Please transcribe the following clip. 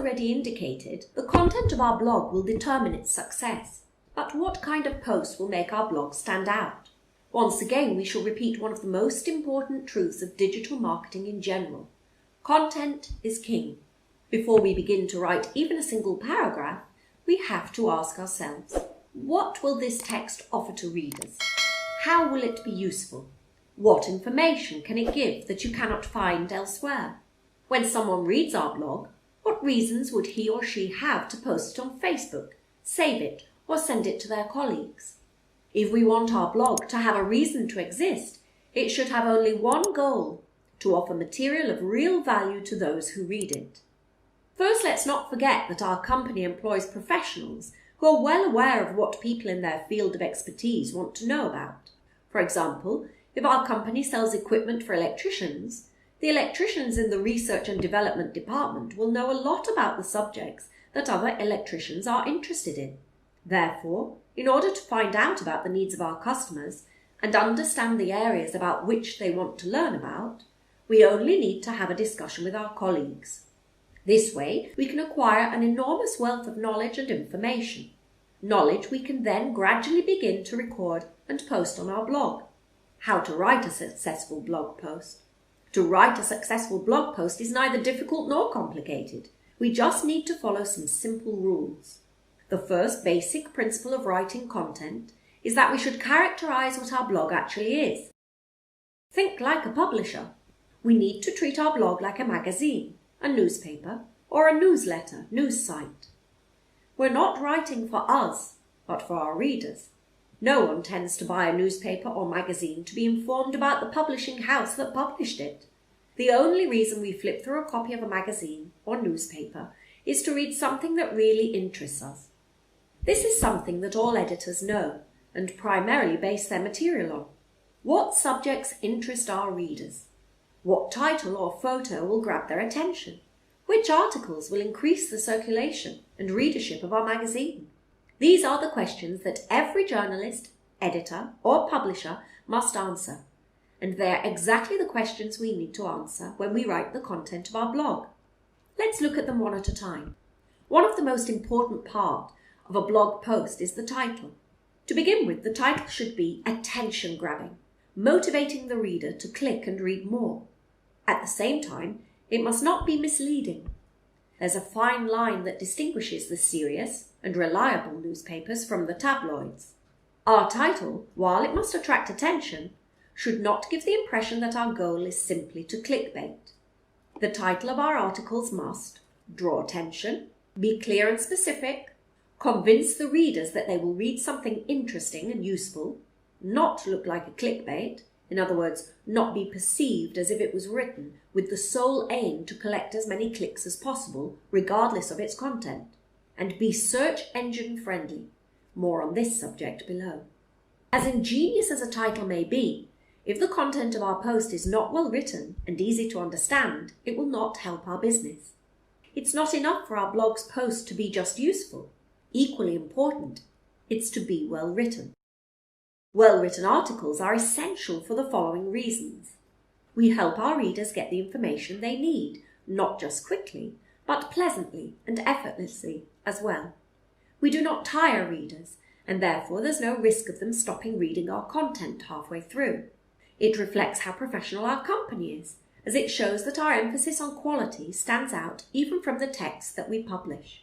already indicated, the content of our blog will determine its success. But what kind of post will make our blog stand out? Once again, we shall repeat one of the most important truths of digital marketing in general. Content is king. Before we begin to write even a single paragraph, we have to ask ourselves, what will this text offer to readers? How will it be useful? What information can it give that you cannot find elsewhere? When someone reads our blog, what reasons would he or she have to post it on Facebook, save it, or send it to their colleagues? If we want our blog to have a reason to exist, it should have only one goal: to offer material of real value to those who read it. First, let's not forget that our company employs professionals who are well aware of what people in their field of expertise want to know about. For example, if our company sells equipment for electricians, the electricians in the research and development department will know a lot about the subjects that other electricians are interested in. Therefore, in order to find out about the needs of our customers and understand the areas about which they want to learn about, we only need to have a discussion with our colleagues. This way, we can acquire an enormous wealth of knowledge and information. Knowledge we can then gradually begin to record and post on our blog. How to write a successful blog post. To write a successful blog post is neither difficult nor complicated. We just need to follow some simple rules. The first basic principle of writing content is that we should characterize what our blog actually is. Think like a publisher. We need to treat our blog like a magazine, a newspaper, or a newsletter, news site. We're not writing for us, but for our readers. No one tends to buy a newspaper or magazine to be informed about the publishing house that published it. The only reason we flip through a copy of a magazine or newspaper is to read something that really interests us. This is something that all editors know and primarily base their material on. What subjects interest our readers? What title or photo will grab their attention? Which articles will increase the circulation and readership of our magazine? These are the questions that every journalist, editor, or publisher must answer, and they are exactly the questions we need to answer when we write the content of our blog. Let's look at them one at a time. One of the most important parts of a blog post is the title. To begin with, the title should be attention-grabbing, motivating the reader to click and read more. At the same time, it must not be misleading. There's a fine line that distinguishes the serious and reliable newspapers from the tabloids. Our title, while it must attract attention, should not give the impression that our goal is simply to clickbait. The title of our articles must draw attention, be clear and specific, convince the readers that they will read something interesting and useful, not look like a clickbait, in other words, not be perceived as if it was written with the sole aim to collect as many clicks as possible, regardless of its content, and be search engine friendly. More on this subject below. As ingenious as a title may be, if the content of our post is not well written and easy to understand, it will not help our business. It's not enough for our blog's post to be just useful. Equally important, it's to be well written. Well-written articles are essential for the following reasons. We help our readers get the information they need, not just quickly, but pleasantly and effortlessly as well. We do not tire readers, and therefore there's no risk of them stopping reading our content halfway through. It reflects how professional our company is, as it shows that our emphasis on quality stands out even from the text that we publish.